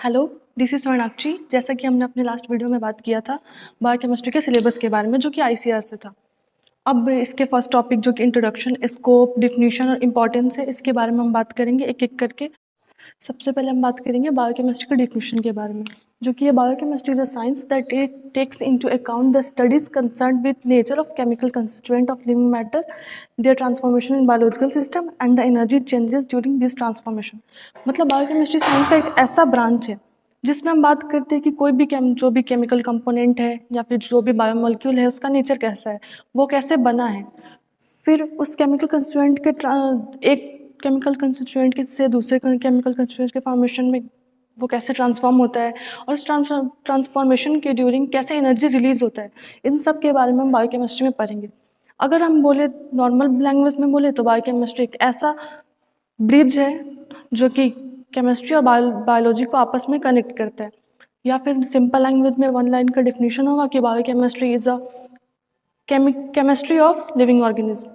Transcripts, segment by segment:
Hello, this is स्वर्णाक्षी। जैसा कि हमने अपने लास्ट वीडियो में बात किया था बायोकेमिस्ट्री के सिलेबस के बारे में, जो कि आईसीआर से था। अब इसके फर्स्ट टॉपिक जो कि इंट्रोडक्शन, स्कोप, डिफिनीशन और इम्पोर्टेंस है, इसके बारे में हम बात करेंगे एक एक करके। सबसे पहले हम बात करेंगे बायोकेमिस्ट्री के डिफिनीशन के बारे में, जो कि ये biochemistry is a science that it takes into account the studies concern with nature of chemical constituent of living matter, their transformation in biological system and the energy changes during this transformation. मतलब biochemistry science का एक ऐसा branch है जिसमें हम बात करते हैं कि कोई भी जो भी केमिकल कंपोनेंट है या फिर जो भी बायोमोलिक्यूल है, उसका नेचर कैसा है, वो कैसे बना है, फिर उस केमिकल कंस्टिट्यूएंट के एक केमिकल कंस्टिट्यूएंट के से दूसरे केमिकल कंस्टिट्यूएंट के फॉर्मेशन में वो कैसे ट्रांसफॉर्म होता है, और उस ट्रांसफॉर्मेशन के ड्यूरिंग कैसे एनर्जी रिलीज होता है, इन सब के बारे में हम बायोकेमिस्ट्री में पढ़ेंगे। अगर हम बोले नॉर्मल लैंग्वेज में बोले तो बायोकेमिस्ट्री एक ऐसा ब्रिज है जो कि केमिस्ट्री और बायोलॉजी को आपस में कनेक्ट करता है। या फिर सिंपल लैंग्वेज में वन लाइन का डिफिनीशन होगा कि biochemistry is a chemistry of living organism.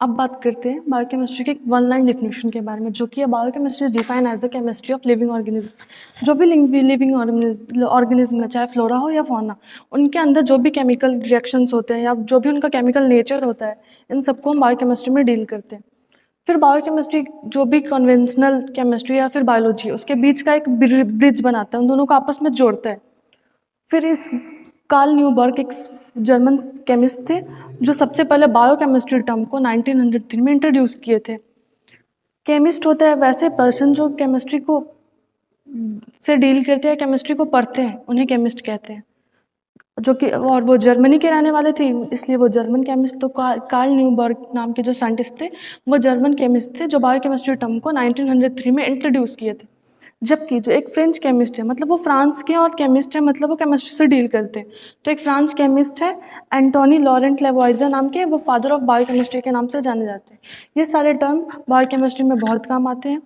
अब बात करते हैं बायोकेमिस्ट्री के वन लाइन डिफिनीशन के बारे में, जो कि biochemistry is define as the chemistry of living organism. जो भी लिविंग ऑर्गेनिज्म है, चाहे फ्लोरा हो या फौना, उनके अंदर जो भी केमिकल रिएक्शंस होते हैं या जो भी उनका केमिकल नेचर होता है, इन सबको हम बायोकेमिस्ट्री में डील करते हैं। फिर बायोकेमिस्ट्री जो भी कन्वेंशनल केमिस्ट्री या फिर बायोलॉजी है, उसके बीच का एक ब्रिज बनाता है, उन दोनों को आपस में जोड़ता है। फिर इस कार्ल न्यूबर्ग एक जर्मन केमिस्ट थे जो सबसे पहले बायोकेमिस्ट्री टर्म को 1903 में इंट्रोड्यूस किए थे। केमिस्ट होता है वैसे पर्सन जो केमिस्ट्री को से डील करते हैं, केमिस्ट्री को पढ़ते हैं, उन्हें केमिस्ट कहते हैं, जो कि और वो जर्मनी के रहने वाले थे, इसलिए वो जर्मन केमिस्ट। तो कार्ल न्यूबर्ग नाम के जो साइंटिस्ट थे, वो जर्मन केमिस्ट थे जो बायोकेमिस्ट्री टर्म को 1903 में इंट्रोड्यूस किए थे। जबकि जो एक फ्रेंच केमिस्ट है, मतलब वो फ्रांस के और केमिस्ट है, मतलब वो केमिस्ट्री से डील करते हैं। तो एक फ्रांस केमिस्ट है एंटोनी लॉरेंट लेवॉइजर नाम के, वो फादर ऑफ बायोकेमिस्ट्री के नाम से जाने जाते हैं। ये सारे टर्म बायोकेमिस्ट्री में बहुत काम आते हैं।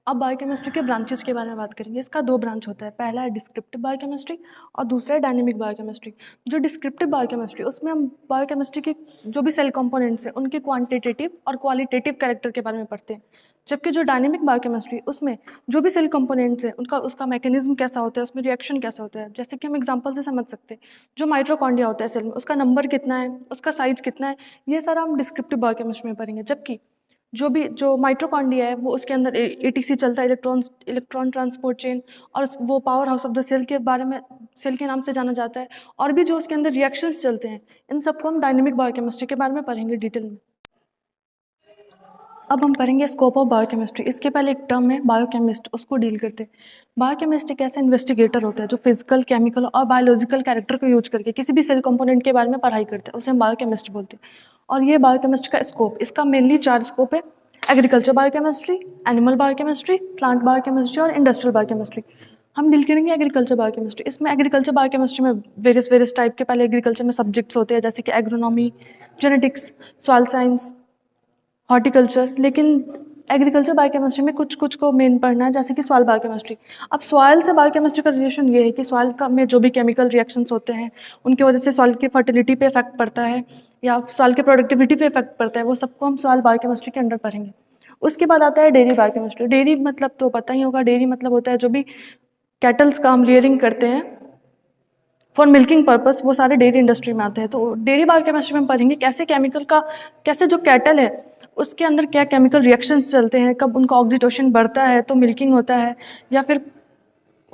अब बायोकेमिस्ट्री के ब्रांचेस के बारे में बात करेंगे। इसका दो ब्रांच होता है, पहला है डिस्क्रिप्टिव बायोकेमिस्ट्री और दूसरा है डायनेमिक बायोकेमिस्ट्री। जो डिस्क्रिप्टिव बायोकेमिस्ट्री, उसमें हम बायोकेमिस्ट्री के जो भी सेल कंपोनेंट्स हैं, उनके क्वांटिटेटिव और क्वालिटेटिव कैरेक्टर के बारे में पढ़ते हैं। जबकि जो डायनेमिक बायोकेमिस्ट्री, उसमें जो भी सेल कंपोनेंट्स हैं, उसका मैकेनिज्म कैसा होता है, उसमें रिएक्शन कैसा होता है। जैसे कि हम एग्जाम्पल से समझ सकते हैं, जो माइट्रोकॉन्ड्रिया होता है सेल में, उसका नंबर कितना है, उसका साइज कितना है, ये सारा हम डिस्क्रिप्टिव बायोकेमिस्ट्री में पढ़ेंगे। जबकि जो माइटोकॉन्ड्रिया है, वो उसके अंदर एटीसी चलता है, इलेक्ट्रॉन ट्रांसपोर्ट चेन, और वो power house of the cell के बारे में, सेल के नाम से जाना जाता है। और भी जो उसके अंदर रिएक्शंस चलते हैं, इन सबको हम डायनेमिक बायोकेमिस्ट्री के बारे में पढ़ेंगे डिटेल में। अब हम पढ़ेंगे स्कोप ऑफ बायोकेमिस्ट्री। इसके पहले एक टर्म है बायोकेमिस्ट, उसको डील करते हैं। बायोकेमिस्ट एक ऐसा इन्वेस्टिगेटर होता है जो फिजिकल, केमिकल और बायोलॉजिकल कैरेक्टर को यूज करके किसी भी सेल कंपोनेंट के बारे में पढ़ाई करता है, उसे हम बायोकेमिस्ट बोलते हैं। और ये बायोकेमिस्ट का स्कोप, इसका मेनली 4 स्कोप है: agriculture biochemistry, animal biochemistry, plant biochemistry और इंडस्ट्रियल बायोकेमिस्ट्री। हम डील करेंगे एग्रीकल्चर बायोकेमिस्ट्री। इसमें एग्रीकल्चर बायोकेमिस्ट्री में वेरियस टाइप के पहले एग्रीकल्चर में सब्जेक्ट्स होते हैं, जैसे कि agronomy, genetics, soil science, horticulture. लेकिन एग्रीकल्चर बायोकेमिस्ट्री में कुछ कुछ को मेन पढ़ना है, जैसे कि सॉइल बायोकेमिस्ट्री। अब सॉइल से बायोकेमिस्ट्री का रिलेशन ये है कि सॉइल का में जो भी केमिकल रिएक्शंस होते हैं, उनकी वजह से सॉइल की फर्टिलिटी पे इफेक्ट पड़ता है या सॉइल के प्रोडक्टिविटी पे इफेक्ट पड़ता है, वो सबको हम सॉइल बायोकेमिस्ट्री के अंडर पढ़ेंगे। उसके बाद आता है डेयरी बायोकेमिस्ट्री। डेयरी मतलब तो पता ही होगा, डेयरी मतलब होता है जो भी कैटल्स का हम रियरिंग करते हैं फॉर मिल्किंग पर्पस, वो सारे डेयरी इंडस्ट्री में आते हैं। तो डेयरी बायोकेमिस्ट्री में हम पढ़ेंगे कैसे जो कैटल है उसके अंदर क्या केमिकल रिएक्शंस चलते हैं, कब उनका ऑक्सीटोसिन बढ़ता है तो मिल्किंग होता है, या फिर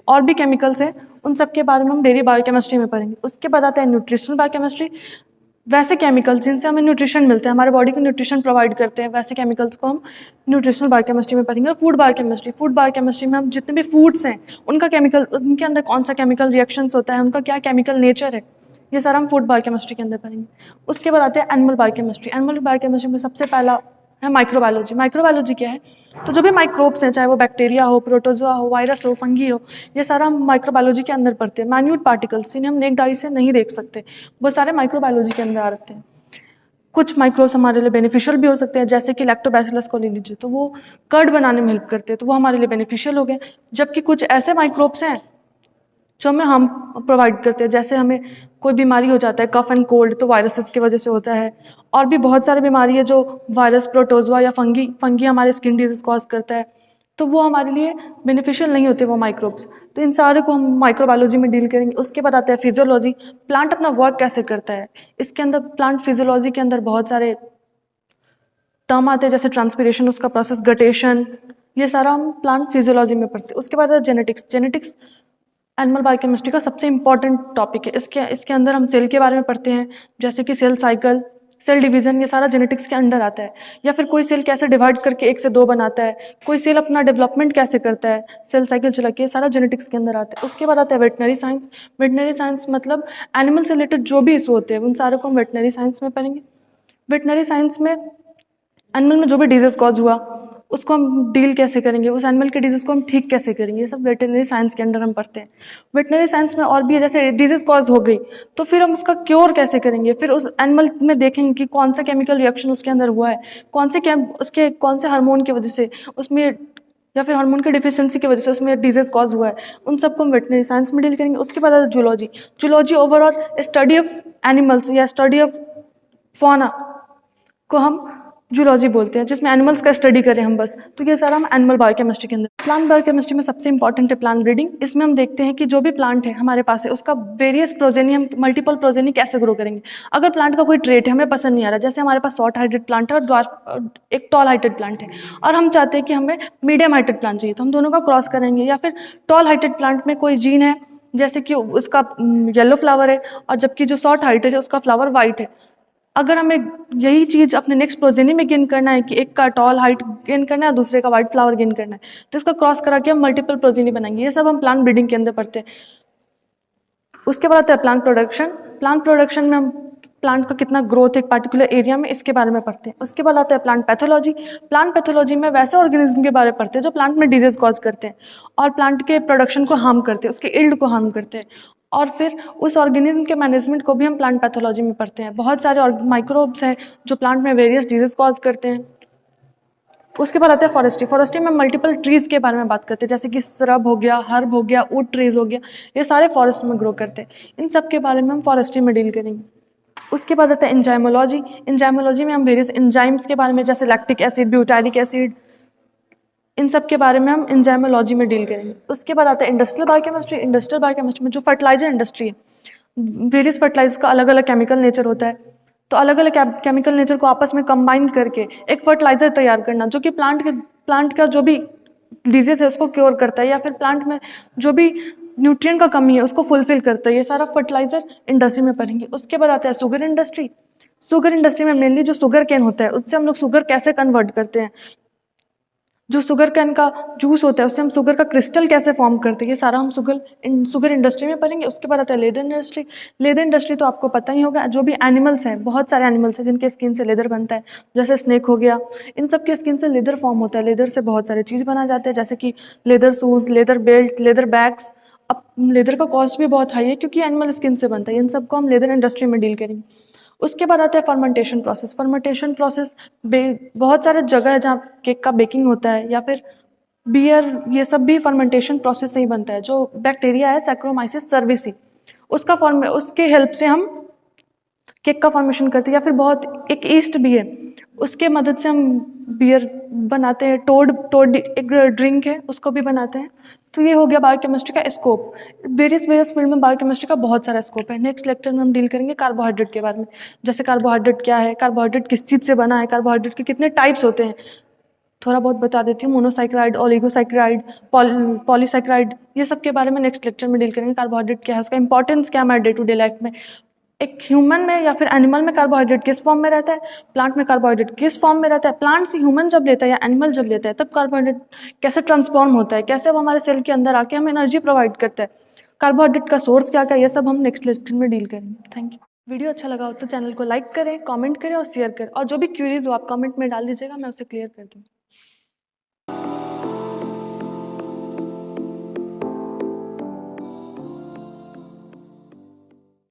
और भी केमिकल्स हैं, उन सब के बारे में हम डेयरी बायोकेमिस्ट्री में पढ़ेंगे। उसके बाद आता है न्यूट्रिशनल बायोकेमिस्ट्री। वैसे केमिकल्स जिनसे हमें न्यूट्रिशन मिलते हैं, हमारे बॉडी को न्यूट्रिशन प्रोवाइड करते हैं, वैसे केमिकल्स को हम न्यूट्रिशनल बायोकेमिस्ट्री में पढ़ेंगे। और फूड बायोकेमिस्ट्री में हम जितने भी फूड्स हैं, उनके अंदर कौन सा केमिकल रिएक्शंस होता है, उनका क्या केमिकल नेचर है, ये सारा हम फूड बायोकेमिस्ट्री के अंदर पढ़ेंगे। उसके बाद आते हैं एनिमल बायोकेमिस्ट्री। एनिमल बायोकेमिस्ट्री में सबसे पहला है माइक्रोबायोलॉजी। माइक्रोबायोलॉजी क्या है? तो जो भी माइक्रोब्स हैं, चाहे वो बैक्टीरिया हो, प्रोटोजोआ हो, वायरस हो, फंगी हो, ये सारा हम माइक्रोबायोलॉजी के अंदर पढ़ते हैं। माइन्यूट पार्टिकल्स जिन्हें हम नेक्ड आई से नहीं देख सकते, वो सारे माइक्रोबायोलॉजी के अंदर आते हैं। कुछ माइक्रोब्स हमारे लिए बेनिफिशियल भी हो सकते हैं, जैसे कि लैक्टोबैसिलस को ले लीजिए, तो वो कर्ड बनाने में हेल्प करते हैं, तो वो हमारे लिए बेनिफिशियल हो गए। जबकि कुछ ऐसे माइक्रोब्स हैं जो हमें हम प्रोवाइड करते हैं, जैसे हमें कोई बीमारी हो जाता है, कफ एंड कोल्ड, तो वायरसेस की वजह से होता है। और भी बहुत सारी बीमारी है जो वायरस, प्रोटोजोआ या फंगी हमारे स्किन डिजीज कॉज करता है। तो वो हमारे लिए बेनिफिशियल नहीं होते वो माइक्रोब्स। तो इन सारे को हम माइक्रोबायोलॉजी में डील करेंगे। उसके बाद आता है फिजियोलॉजी, प्लांट अपना वर्क कैसे करता है। इसके अंदर प्लांट फिजियोलॉजी के अंदर बहुत सारे टर्म आते हैं, जैसे ट्रांसपिरेशन, उसका प्रोसेस, गटेशन, ये सारा हम प्लांट फिजियोलॉजी में पढ़ते हैं। उसके बाद आता है जेनेटिक्स। जेनेटिक्स एनिमल बायोकेमिस्ट्री का सबसे इंपॉर्टेंट टॉपिक है। इसके अंदर हम सेल के बारे में पढ़ते हैं, जैसे कि सेल साइकिल, सेल डिवीजन, ये सारा जेनेटिक्स के अंडर आता है। या फिर कोई सेल कैसे डिवाइड करके 1 से 2 बनाता है, कोई सेल अपना डेवलपमेंट कैसे करता है, सेल साइकिल चला के, ये सारा जेनेटिक्स के अंदर आता है। उसके बाद आता है वेटनरी साइंस। वेटनरी साइंस मतलब एनिमल से रिलेटेड जो भी इशू होते हैं उन सारों को हम वेटनरी साइंस में पढ़ेंगे। वेटनरी साइंस में एनिमल में जो भी डिजीज कॉज हुआ उसको हम डील कैसे करेंगे, उस एनिमल के डिजीज को हम ठीक कैसे करेंगे, ये सब वेटरनरी साइंस के अंडर हम पढ़ते हैं। वेटरनरी साइंस में और भी है, जैसे डिजीज कॉज हो गई तो फिर हम उसका क्योर कैसे करेंगे, फिर उस एनिमल में देखेंगे कि कौन सा केमिकल रिएक्शन उसके अंदर हुआ है, कौन से हार्मोन की वजह से उसमें, या फिर हार्मोन की डिफिशियंसी की वजह से उसमें डिजीज कॉज हुआ है, उन सबको हम वेटरनरी साइंस में डील करेंगे। उसके बाद आता है zoology. Zoology overall study of animals या स्टडी ऑफ फौना को हम जूलॉजी बोलते हैं, जिसमें एनिमल्स का स्टडी करें हम बस। तो ये सारा हम एनिमल बायोकेमिस्ट्री के अंदर। प्लांट बायोकेमिस्ट्री में सबसे इंपॉर्टेंट है प्लांट ब्रीडिंग। इसमें हम देखते हैं कि जो भी प्लांट है हमारे पास है उसका वेरियस प्रोजेनी, हम मल्टीपल प्रोजेनी कैसे ग्रो करेंगे। अगर प्लांट का कोई ट्रेट है हमें पसंद नहीं आ रहा, जैसे हमारे पास शॉर्ट हाइटेड प्लांट है और एक टॉल हाइटेड प्लांट है, और हम चाहते हैं कि हमें मीडियम हाइटेड प्लांट चाहिए, तो हम दोनों का क्रॉस करेंगे। या फिर टॉल हाइटेड प्लांट में कोई जीन है, जैसे कि उसका येलो फ्लावर है और जबकि जो शॉर्ट हाइटेड है उसका फ्लावर वाइट है। अगर हमें यही चीज़ अपने नेक्स्ट प्रोजेनी में गेन करना है कि एक का टॉल हाइट गेन करना है और दूसरे का वाइट फ्लावर गेन करना है, तो इसका क्रॉस करा के हम मल्टीपल प्रोजेनी बनाएंगे। ये सब हम प्लांट ब्रीडिंग के अंदर पढ़ते हैं। उसके बाद आता है प्लांट प्रोडक्शन। प्लांट प्रोडक्शन में हम प्लांट का कितना ग्रोथ है एक पार्टिकुलर एरिया में, इसके बारे में पढ़ते हैं। उसके बाद आता है प्लांट पैथोलॉजी। प्लांट पैथोलॉजी में वैसे ऑर्गेनिज्म के बारे में पढ़ते हैं जो प्लांट में डिजीज कॉज करते हैं और प्लांट के प्रोडक्शन को हार्म करते हैं, उसके इल्ड को हार्म करते हैं, और फिर उस ऑर्गेनिज्म के मैनेजमेंट को भी हम प्लांट पैथोलॉजी में पढ़ते हैं। बहुत सारे माइक्रोब्स हैं जो प्लांट में वेरियस डिजीज कॉज करते हैं। उसके बाद आता है फॉरेस्ट्री। फॉरेस्ट्री में मल्टीपल ट्रीज के बारे में बात करते हैं, जैसे कि सरब हो गया, हर्ब हो गया, वुड ट्रीज हो गया, ये सारे फॉरेस्ट में ग्रो करते हैं। इन सब के बारे में हम फॉरेस्ट्री में डील करेंगे। उसके बाद आता है एंजाइमोलॉजी। एंजाइमोलॉजी में हम वेरियस एंजाइम्स के बारे में, जैसे लैक्टिक एसिड, ब्यूटारिक एसिड, इन सब के बारे में हम एंजाइमोलॉजी में डील करेंगे। उसके बाद आता है इंडस्ट्रियल बायोकेमिस्ट्री। इंडस्ट्रियल बायोकेमिस्ट्री में जो फर्टिलाइजर इंडस्ट्री है, वेरियस फर्टिलाइजर का अलग अलग केमिकल नेचर होता है, तो अलग अलग केमिकल नेचर को आपस में कंबाइन करके एक फर्टिलाइजर तैयार करना जो कि प्लांट का जो भी डिजीज है उसको क्योर करता है, या फिर प्लांट में जो भी न्यूट्रिएंट का कमी है उसको फुलफिल करता है। ये सारा फर्टिलाइजर इंडस्ट्री में पढ़ेंगे। उसके बाद आता है शुगर इंडस्ट्री। शुगर इंडस्ट्री में मेनली जो शुगर केन होता है उससे हम लोग शुगर कैसे कन्वर्ट करते हैं, जो शुगर कैन का जूस होता है उससे हम शुगर का क्रिस्टल कैसे फॉर्म करते हैं, ये सारा हम शुगर इंडस्ट्री में पढ़ेंगे। उसके बाद आता है लेदर इंडस्ट्री। लेदर इंडस्ट्री तो आपको पता ही होगा, जो भी एनिमल्स हैं, बहुत सारे एनिमल्स हैं जिनके स्किन से लेदर बनता है, जैसे स्नेक हो गया, इन सब के स्किन से लेदर फॉर्म होता है। लेदर से बहुत सारी चीज़ बना जाते हैं, जैसे कि leather shoes, leather belt, leather bags. अब लेदर का कॉस्ट भी बहुत हाई है क्योंकि एनिमल स्किन से बनता है। इन सबको हम लेदर इंडस्ट्री में डील करेंगे। उसके बाद आता है फर्मेंटेशन प्रोसेस। फर्मेंटेशन प्रोसेस बहुत सारे जगह है जहाँ केक का बेकिंग होता है, या फिर बियर, ये सब भी फर्मेंटेशन प्रोसेस से ही बनता है। जो बैक्टीरिया है सैक्रोमाइसिस सर्विसी, उसके हेल्प से हम केक का फॉर्मेशन करते हैं। या फिर बहुत एक ईस्ट भी है, उसके मदद से हम बियर बनाते हैं। टोड एक ड्रिंक है, उसको भी बनाते हैं। तो ये हो गया बायोकेमिस्ट्री का स्कोप। वेरियस फील्ड में बायोकेमिस्ट्री का बहुत सारा स्कोप है। नेक्स्ट लेक्चर में हम डील करेंगे कार्बोहाइड्रेट के बारे में, जैसे कार्बोहाइड्रेट क्या है, कार्बोहाइड्रेट किस चीज़ से बना है, कार्बोहाइड्रेट के कितने टाइप्स होते हैं, थोड़ा बहुत बता देती हूँ। मोनोसाइक्राइड, ओलिगोसाइक्राइड, पॉलीसाइक्राइड, ये सब के बारे में नेक्स्ट लेक्चर में डील करेंगे। कार्बोहाइड्रेट क्या है, उसका इंपॉर्टेंस क्या है हमारे डे टू डे लाइफ में, एक ह्यूमन में या फिर एनिमल में कार्बोहाइड्रेट किस फॉर्म में रहता है, प्लांट में कार्बोहाइड्रेट किस फॉर्म में रहता है, प्लांट से ह्यूमन जब लेता है या एनिमल जब लेता है तब कार्बोहाइड्रेट कैसे ट्रांसफॉर्म होता है, कैसे वो हमारे सेल के अंदर आके हमें एनर्जी प्रोवाइड करता है, कार्बोहाइड्रेट का सोर्स क्या क्या, ये सब हम नेक्स्ट लेक्चर में डील करेंगे। Thank you. वीडियो अच्छा लगा हो तो चैनल को लाइक करें, कमेंट करें और शेयर करें, और जो भी क्यूरीज हो आप कमेंट में डाल दीजिएगा, मैं उसे क्लियर कर दूँ।